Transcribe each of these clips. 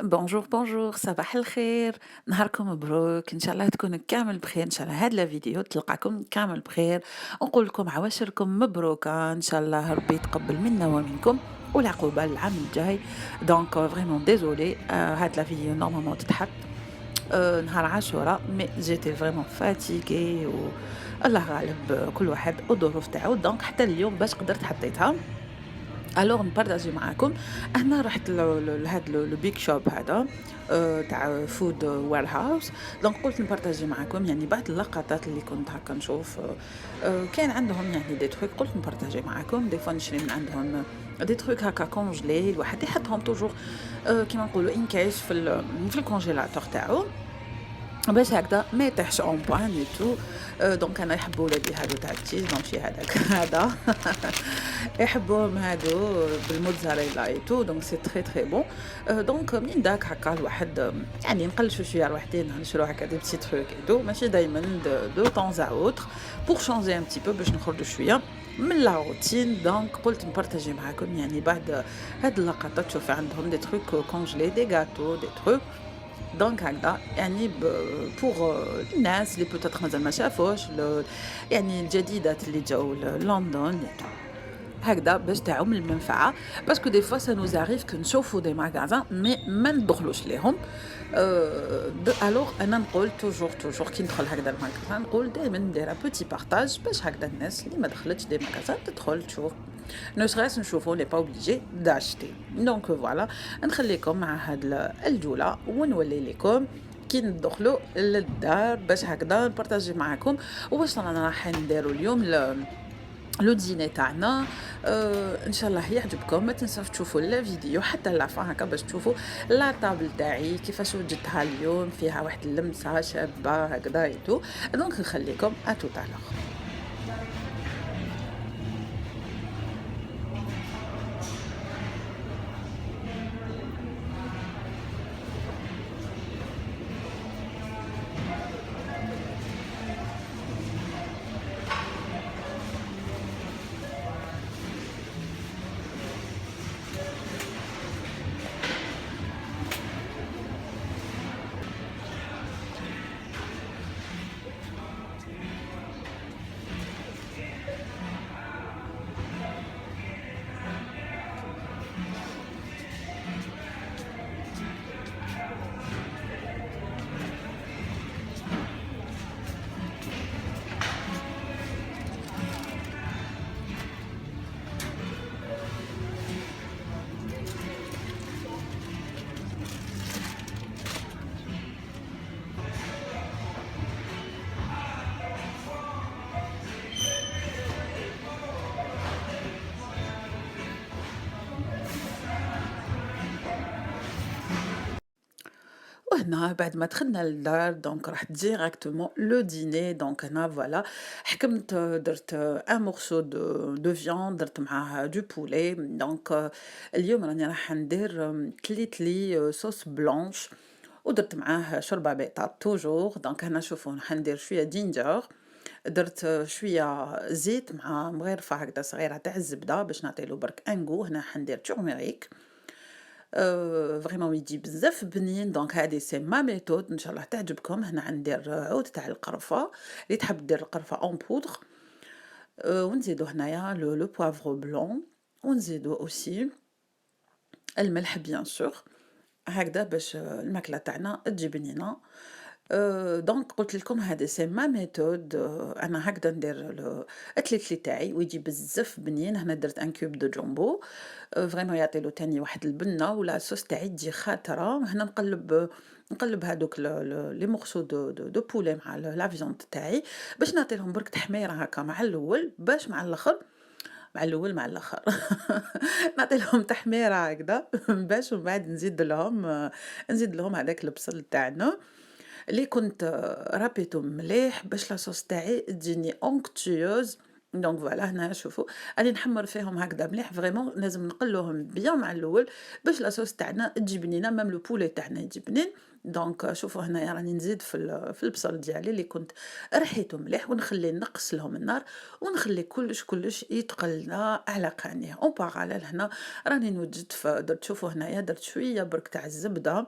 بونجور بونجور صباح الخير، نهاركم مبروك، إن شاء الله تكونوا كامل بخير، إن شاء الله هاد الفيديو تلقاكم كامل بخير، ونقول لكم عواشركم مبروكة، إن شاء الله ربي يتقبل منا ومنكم، والعقوبة العام الجاي. دونك فريمون ديزولي هاد لا فيديو نورمالمون تتحط نهار عاشوراء، مي جيتي فريمون فاتيكي والله غالب كل واحد والظروف تاعو، دونك حتى اليوم باش قدرت حطيتها. ألوغ نبارطاجي معاكم. أنا رحت لهاد لو big shop هذا تاع food warehouse. دونك قُلت نبارطاجي معاكم يعني بعض اللقطات اللي كنت هاكا نشوف كان عندهم يعني des trucs قُلت نبارطاجي معاكم. des fois نشري من عندهم des trucs هاكا congelés الواحد يحطهم toujours كيما نقولوا in case في الcongélateur تاعو. باش هكذا ما يطيحش اون بوان دي تو. دونك انا يحبوا ولادي هادو تاع التشيز ماشي هذاك هذا يحبوهم هادو بالموتزاريلا اي تو، دونك سي تري تري بون. دونك من داك هكا الواحد يعني نقلشوا شويه روحدين نشرو هكا دي بتي تروك اي تو، ماشي دايما دو طون ا اوتر بور شونجي ان بتي بو باش نخرجوا شويه من لا روتين. دونك قلت نبارطاجي معاكم يعني بعد هاد اللقطات تشوفي عندهم دي تروك كونجلي دي غاتو دي تروك. دونك هكذا يعني بوغ الناس اللي بوتيتر مازال ما شافوش يعني الجديدات اللي جاوا لندن هكذا باش تعم المنفعة. باسكو دي فوا سا نوز اريف كو نشوفوا دي ماغازان مي ما ندخلوش ليهم. الوغ انا نقول توجور كي ندخل هكذا الماغازان نقول دائما ندير بوتي بارطاج باش هكذا الناس اللي ما دخلتش دي ماغازان تدخل تشوف نو سغيس نشوفو لي با اوبليجي داشتي. دونك فوالا نخليكم مع هاد الجولة ونولي لكم كي ندخلوا للدار باش هكذا نبارطاجي معاكم واش رانا رايحين نديروا اليوم لو ديني تاعنا. ان شاء الله يعجبكم، ما تنساوش تشوفوا الفيديو حتى لافا هكا باش تشوفوا لا طابل تاعي كيفاش وجدتها اليوم، فيها واحد اللمسه شابه هكذا ايتو. دونك نخليكم اتو تالوغ. وهنا بعد ما دخلنا للدار دونك رحت ديريكتومون لو ديني. دونك هنا فوالا حكمت درت ان مورسو دو فياند درت معاه دو بولي. دونك اليوم راني راح ندير تليتلي صوص بلانش ودرت معاه شوربه بيضاء توجور. دونك هنا شوفوا راح ندير شويه جينجر، درت شويه زيت مع مغرفه هكذا صغيره تاع الزبده باش نعطيلو برك انغو. هنا حندير تورميريك فريمون يجي بزاف بنين. دونك هادي سي ما ميثود ان شاء الله تعجبكم. هنا غندير عود تاع القرفه اللي تحب دير القرفه اون بودر. ونزيدو هنايا لو بوافرو بلون، ونزيدو اوسي الملح بيان سور هكذا باش الماكله تاعنا تجي بنينه. دونك قلت لكم هذه سي ما ميثود. انا هكذا ندير التليتلي تاعي ويجي بزاف بنين. هنا درت ان كوب دو جامبو فريمون يعطي له تاني واحد البنه ولا الصوص تاعي تجي خاطره. هنا نقلب هذوك لي مورسو دو بولي مع لا فيزونت تاعي باش نعطي لهم برك تحميره هكا مع الاول باش مع الاخر مع الأول مع الآخر نعطي لهم تحميرة هكذا باش ومن بعد نزيد لهم هذاك البصل تاعنا اللي كنت رابيته مليح باش لاصوص تاعي تجيني اونكتيوز. دونك فوالا هنا شوفوا راني نحمر فيهم هكذا مليح فريمون لازم نقلوهم بيان مع الاول باش لاصوص تاعنا تجي بنينه ميم لو بولي تاعنا يجي بنين. دونك شوفوا هنايا راني نزيد في البصل ديالي اللي كنت رحيته مليح، ونخليه نقص لهم النار، ونخلي كلش يتقلى على قانيه. اون باراليل هنا راني نوجد درت، شوفوا هنايا درت شويه برك تاع الزبده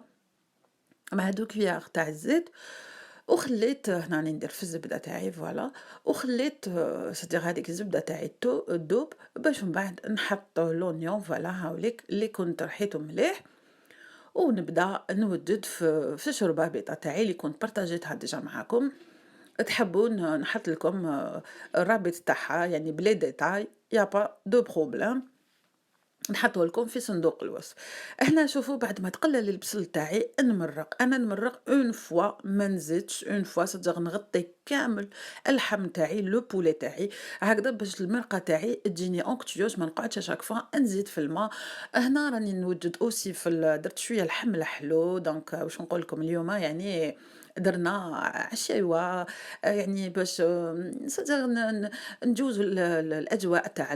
مع 2 كويار تاع الزيت، وخليت هنا راني ندير في الزبدة تاعي فوالا، وخليت سيتيغ هاذيك الزبدة تاعي تذوب باش من بعد نحط لونيون فوالا هاوليك اللي كنت رحيته مليح، ونبدا نوجد في الشوربة البيضا تاعي اللي كنت بارطاجيتها ديجا معاكم. تحبون نحط لكم الرابط تاعها يعني بلي ديتاي يا با دو بروبليم، نحطه لكم في صندوق الوصف. هنا شوفوا بعد ما تقلل البصل تاعي نمرق، انا نمرق اون فوا ما نزيدش، اون فوا صدق نغطي كامل اللحم تاعي لو بولي تاعي هكذا باش المرقه تاعي تجيني اونكتيوز، ما نقعدش شاك فوا نزيد في الماء. هنا راني نوجد اوسي درت شويه لحم الحلو، دونك واش نقول لكم اليوم يعني درنا عشاوه يعني باش صدق نجوزوا الاجواء تاع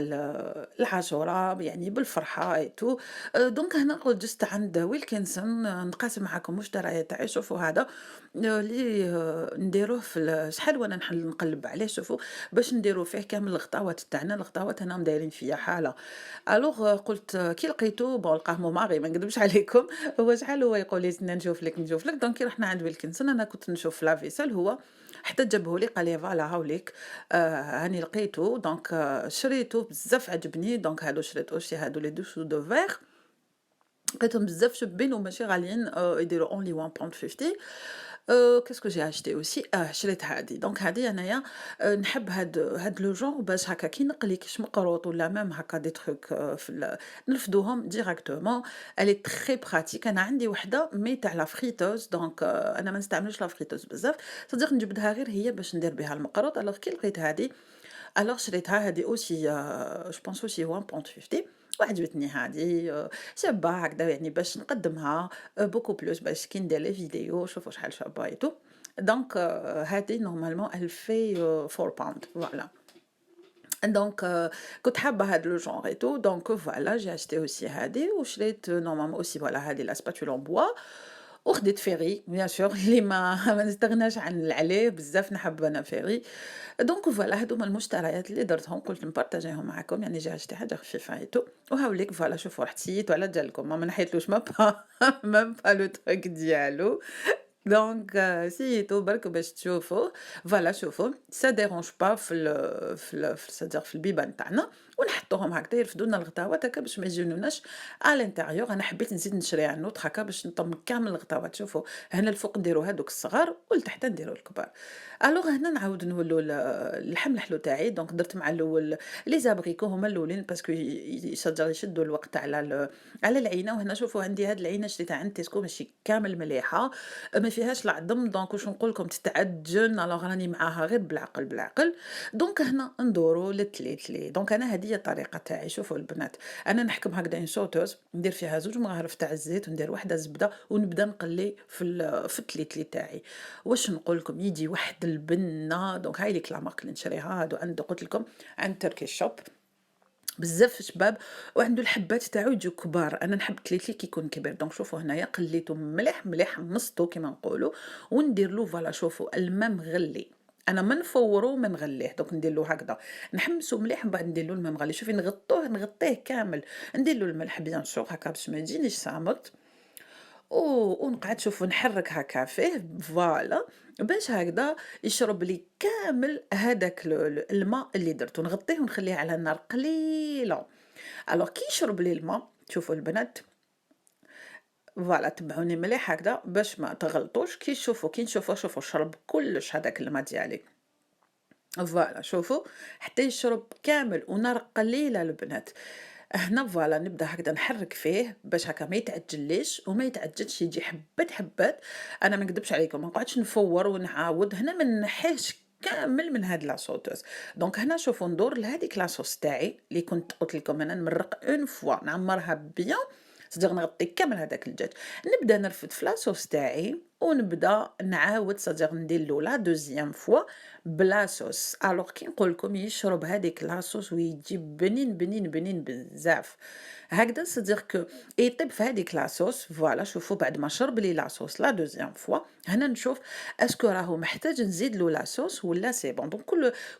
العاشوراء يعني بالفرحة ايتو. دونك هنا قلت جست عند ويلكنسون نقاسم معاكم مشتريات تاعي. شوفوا هذا اللي نديروه شحال وانا نحل نقلب عليه، شوفوا باش نديرو فيه كامل الخطوات تاعنا. الخطوات هنا دايرين فيا حالة. الوغ قلت كي لقيتو بون لقاه ماغي ما نكذبش عليكم، هو شحال هو يقول لي استنى نشوف لك دونك كي رحنا عند ويلكنسون انا كنت نشوف لافيسال، هو حتى جابه لي قال لي فوالا هاوليك هاني لقيته دونك شريته بزاف عجبني. دونك هادو شريت اوشي هادو لي دوشو دو فيغ، لقيتهم بزاف شابين وماشي غاليين، يديروا اونلي 1.50. كاسكو جي اشتي اوسي شريت هادي. دونك هادي انايا نحب هاد لو جونغ باش هكا كي نقلي كيش مقروط ولا ميم هكا دي تروك نرفدوهم ديراكتومون. الي تري براتيك. انا عندي وحده مي تاع لا فريتوز، دونك انا ما نستعملش لا فريتوز بزاف، صديق نجبدها غير هي باش ندير بها المقروط. الوغ كي لقيت هادي الوغ شريتها هادي اوسي جو بونس اوسي 1.50 وعجبتني هادي. شابة هكذا يعني باش نقدمها بوكو بلوس باش كي ندير لي فيديو شوفوا شحال شابة ايتو. دونك هادي نورمالمون elle fait 4 باوند فوالا. دونك كنت حابة هاد لو جونغ ايتو، دونك فوالا جي اشتي اوسي هادي، وشريت نورمالمون اوسي فوالا هادي لا سباتول اون بوا، وخديت فيري بيان سور اللي ما نستغناش عليه بزاف، نحب انا فيري. دونك فوالا هادوما المشتريات اللي درتهم قلت نبارطاجيهم معاكم، يعني جا شتي حاجه خفيفه ايتو. وهاوليك فوالا شوفوا رحت سيتو على جالكم ما نحيتلوش ما با ميم با لو تروك ديالو. دونك سيتو برك باش تشوفوا. فوالا شوفوا سا ديرونج با صدق في البيبان تاعنا، ونحطوهم هكذا يرفدوا لنا الغطاوات هكا باش ما يجيوناش على الانتيريور. انا حبيت نزيد نشري عن نوت هكا باش نطم كامل الغطاوات. شوفوا هنا الفوق نديرو هادوك الصغار والتحت نديرو الكبار. الوغ هنا نعاود نولوا اللحم الحلو تاعي. دونك درت مع الاول لي زابريكو هما الاولين باسكو يشجر يشدوا الوقت على العينه. وهنا شوفوا عندي هاد العينه شريتها عند تيسكو ماشي كامل مليحه، ما فيهاش العظم، دونك واش نقول لكم تتعجن. الوغ راني معاها غير بالعقل. دونك هنا ندورو للتليتلي. دونك انا هذه هي الطريقه تاعي. شوفوا البنات انا نحكم هكذا ان شوتوز، ندير فيها 2 مغارف تاع الزيت وندير وحده زبده ونبدا نقلي في التليتلي تاعي. واش نقول لكم يجي واحد البنه. دونك هاي ليك لا مارك اللي نشريها هادو عند قلت لكم عند تركي شوب بزاف شباب، وعنده الحبات تاعو يجيو كبار. انا نحب التليتلي كي يكون كبير. دونك شوفوا هنايا قليته مليح مصطو كيما نقولوا، وندير له فوالا شوفوا الماء مغلي. انا ما نفورو ما نغليه، دونك ندير له هكذا نحمسو مليح من بعد ندير له الماء مغلي. شوفي نغطيه كامل، ندير له الملح بيان سور هكا باش ما يجينيش صامت، ونقعد شوفوا نحرك هكا فيه فوالا باش هكذا يشرب لي كامل هذاك الماء اللي درته. نغطيه ونخليه على النار قليله. الوغ كي يشرب لي الماء شوفوا البنات فوالا تبعوني مليح هكذا باش ما تغلطوش. كي نشوفوا شوفوا شرب كلش هذاك الماء ديالي فوالا شوفوا حتى يشرب كامل ونار قليله البنات. هنا فوالا نبدا هكذا نحرك فيه باش هكا ما يتعجليش وما يتعجنش، يجي حبات. انا ما نكذبش عليكم ما نقعدش نفور ونعاود، هنا ما نحيش كامل من هاد لاصوتوس. دونك هنا شوفوا ندور لهاديك لاصوص تاعي اللي كنت قلت لكم انا نمرق اون فوا نعمرها بيان، صدق نغطي كامل هذاك الدجاج. نبدا نرفد في لاصوص تاعي ونبدا نعاود صديق ندير له لا دوزيام فوا بلا صوص. الوغ كي نقول لكم يشرب هذيك لاصوص ويجي بنين بنين بنين بزاف هكذا صديق كو يطيب في هذيك لاصوص. فوالا شوفوا بعد ما شرب لي لاصوص لا دوزيام فوا هنا نشوف اسكو راهو محتاج نزيد له لاصوص ولا سي بون. دونك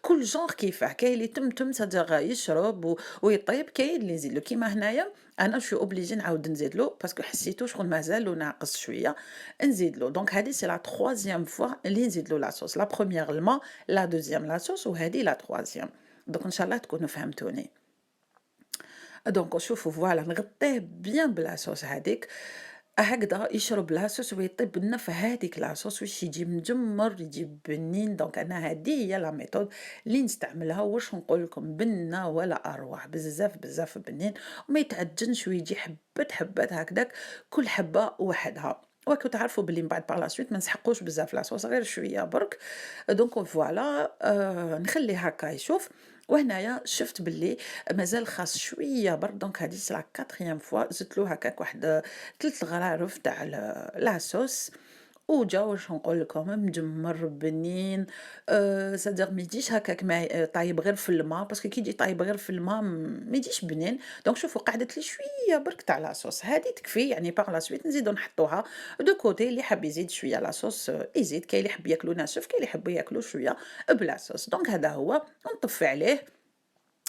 كل جونغ كيفاه كاين اللي تم صديق يشرب ويطيب، كاين اللي نزيد له كيما هنايا انا شو اوبليجي نعاود نزيد له باسكو حسيتو شغل مازال ناقص شويه نزيد له. دونك هذه سي لا تروازيام فوا اللي نزيد له لاصوص، لا بروميير الماء، لا دوزيام لاصوص، وهذه لا تروازيام. دونك ان شاء الله تكونوا فهمتوني. دونك شوفوا فوالا نغطيه بيان بلاصوص هذيك هكذا يشرب لاصوص ويطيب لنا في هذيك لاصوص واش يجي مجمر يجي بنين. دونك انا هذه هي لا ميثود اللي نستعملها، واش نقول لكم بنه ولا اروع، بزاف بزاف بنين وما يتعجنش ويجي حبات حبات هكذاك كل حبه وحدها. وكو تعرفوا بلي من بعد باغ لا سويت ما نسحقوش بزاف لاصوص غير شويه برك. دونك فوالا نخليه هكا يشوف. وهنايا شفت باللي مازال خاص شويه برك. دونك هذه سي لا 4 فوا زدت له هكاك واحد 3 غرارف تاع لاصوص وجا واش نقول لكم مجمر بنين. صدق ما يجيش هكاك طايب غير في الماء باسكو كي يجي طايب غير في الماء ما يجيش بنين. دونك شوفوا قعدت لي شويه برك تاع لاصوص هذه تكفي، يعني باغ لا سويت نزيدو نحطوها دو كوتي. اللي حاب يزيد شويه لاصوص يزيد، كاين اللي يحب ياكلو ناشف، كاين اللي يحب ياكلو شويه بلا صوص. دونك هذا هو ونطفي عليه.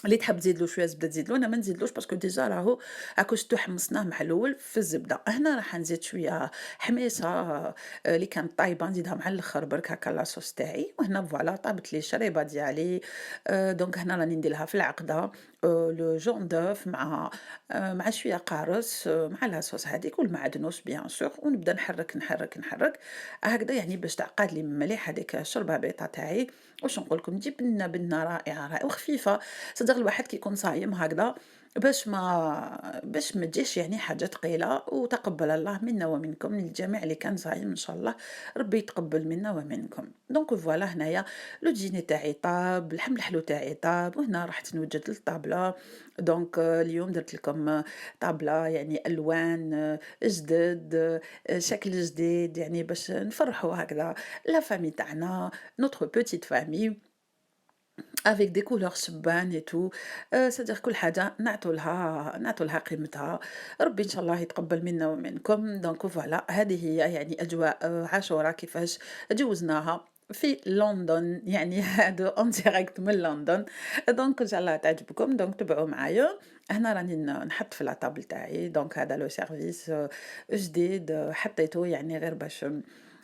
اللي تحب تزيد له شويه زبده تزيد له، انا ما نزيدلوش باسكو ديجا راهو هاكو شتو حمصناه مع الاول في الزبده. هنا راح نزيد شويه حميصه اللي كانت طايبه نزيدها مع الاخر برك هكا لاصوص تاعي. وهنا فوالا طابت لي الشريبه ديالي. دونك هنا راني نديرها في العقده لو جون دوف مع شويه قارص مع لاصوص هذيك والمعدنوس بيان سور، ونبدا نحرك نحرك نحرك هكذا يعني باش تعقد لي مليح هذيك الشربه بيضه تاعي. واش نقول لكم تجي بنه بنه رائعه رائعه وخفيفه. صدق الواحد كي يكون صايم هكذا باش ما تجيش يعني حاجة ثقيلة. وتقبل الله منا ومنكم للجميع اللي كان صايم إن شاء الله ربي يتقبل منا ومنكم. دونك فوالا هنايا لو جيني تاعي طاب، اللحم الحلو تاعي طاب، وهنا رحت نوجد للطابلة. دونك اليوم درت لكم طابلة يعني ألوان جدد، شكل جديد، يعني باش نفرحوا هكذا لا فامي تاعنا، نوتخ بوتيت فامي avec des couleurs شبان et tout. c'est-à-dire كل حاجة نعطوا لها قيمتها. ربي إن شاء الله يتقبل منا ومنكم. دونك فوالا هذه هي يعني أجواء عاشوراء كيفاش جوزناها في لندن، يعني هادو اون ديريكت من لندن. دونك ان شاء الله تعجبكم. دونك تبعوا معايا. هنا راني نحط في لاطابل تاعي. دونك هذا لو سيرفيس جديد حطيته يعني غير باش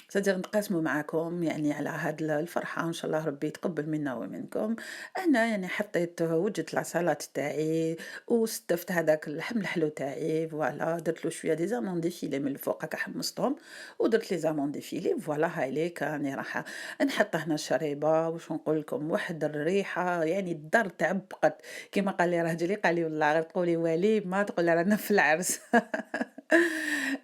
صديق نتقاسموا معاكم يعني على هاد الفرحة. إن شاء الله ربي يتقبل منا ومنكم. أنا يعني حطيت وجدت العصالات تاعي وستفت هذاك اللحم الحلو تاعي. فوالا درت له شوية دي زامون ديفيلي من الفوق هكا حمصتهم ودرت لي زامون ديفيلي. فوالا هاي ليك راني راح نحط هنا الشريبة. واش نقول لكم واحد الريحة يعني الدار تعبقت. كيما قال لي راجلي قال لي والله غير تقولي ولي ما تقول رانا في العرس.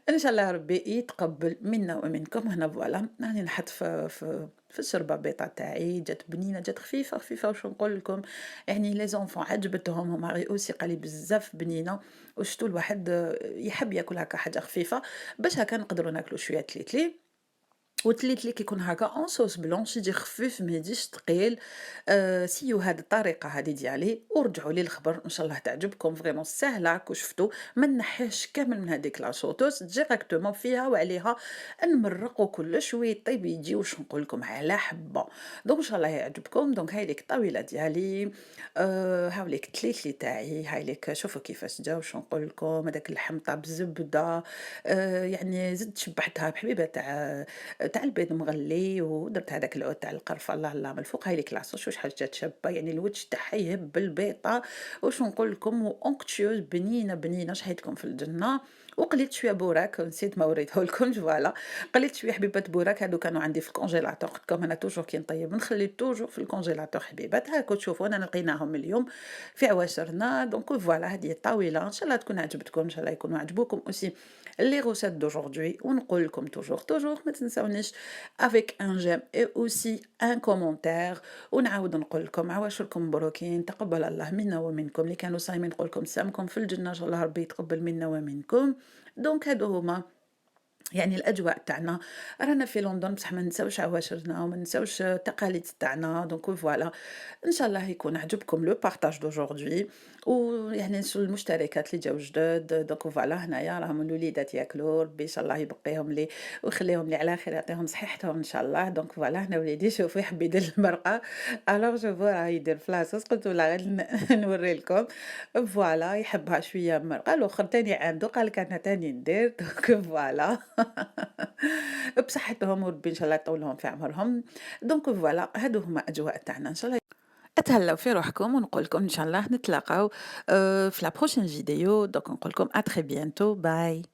إن شاء الله ربي يتقبل منا ومنكم. هنا فوالا راني نحط في الشربة بيضة تاعي جات بنينة جات خفيفة خفيفة. واش نقول لكم يعني لي زونفون عجبتهم هما غي اوسي قال لي بزاف بنينة. وشتو الواحد يحب ياكل هكا حاجة خفيفة باش هكا نقدروا ناكلوا شوية تليتلي. وتليتلي كيكون هكا اون صوص بلونش يجي خفيف ما يجيش ثقيل. سيو هاد الطريقه هذه ديالي ورجعوا لي الخبر ان شاء الله تعجبكم. فريمون سهله كو شفتوا ما نحيش كامل من هذيك لاصوطوس ديريكتومون فيها وعليها نمرقوا كلش ويطيب يجي واش نقول لكم على حبه. دونك ان شاء الله يعجبكم. دونك هاي ليك الطاوله ديالي. هاو ليك التليتلي تاعي. هاي ليك شوفوا كيفاش جا واش نقول لكم هذاك اللحم طاب زبده. يعني زدت شبحتها بحبيبه تاع البيض مغلي ودرت هذاك العود تاع القرفه الله الله من الفوق. هاي ليك لاصوص واش حاجه شابه يعني الوجه تاعها يهب بالبيضه. واش نقول لكم اونكتيوز بنينه بنينه شحيتكم في الجنه. وقليت شويه بوراك نسيت ما وريته لكمش. فوالا قليت شويه حبيبات بوراك هادو كانوا عندي في الكونجيلاتور. قلت لكم انا توجور كي نطيب نخلي توجور في الكونجيلاتور حبيبات. هاكو تشوفوا انا لقيناهم اليوم في عواشرنا. دونك فوالا هذه الطاوله ان شاء الله تكون عجبتكم. ان شاء الله يكونوا عجبوكم اوسي les recettes d'aujourd'hui. ونقول لكم toujours ما تنساونيش avec un j'aime et aussi un commentaire. ونعاود نقول لكم عواشركم مبروكين تقبل الله منا ومنكم. اللي كانوا صايمين نقول لكم سامكم في الجنة ان شاء الله ربي يتقبل منا ومنكم. دونك هادو هما يعني الأجواء تاعنا رانا في لندن بصح ما نساوش عواشرنا وما نساوش التقاليد تاعنا دونك فوالا إن شاء الله يكون عجبكم لو بارتاج دوجوردي ويعني المشتركات اللي جاو جدد دونك فوالا هنايا راهم الوليدات ياكلوا ربي ان شاء الله يبقيهم لي ويخليهم لي على خير يعطيهم صحتهم ان شاء الله دونك فوالا هنا وليدي شوفوا يحب يدير المرقه الوغ شوفوا راه يدير فلاصوص قلت له غير نوري لكم فوالا يحبها شويه مرقه الاخر تاني عنده قال لك انا تاني ندير دونك فوالا بصحتهم وربي إن شاء الله يطول لهم في عمرهم، دونك فوالا هادو هما أجواء تاعنا إن شاء الله اتهلاو في روحكم ونقول لكم إن شاء الله نتلاقاو في la prochaine vidéo دونك نقول لكم à très bientôt باي.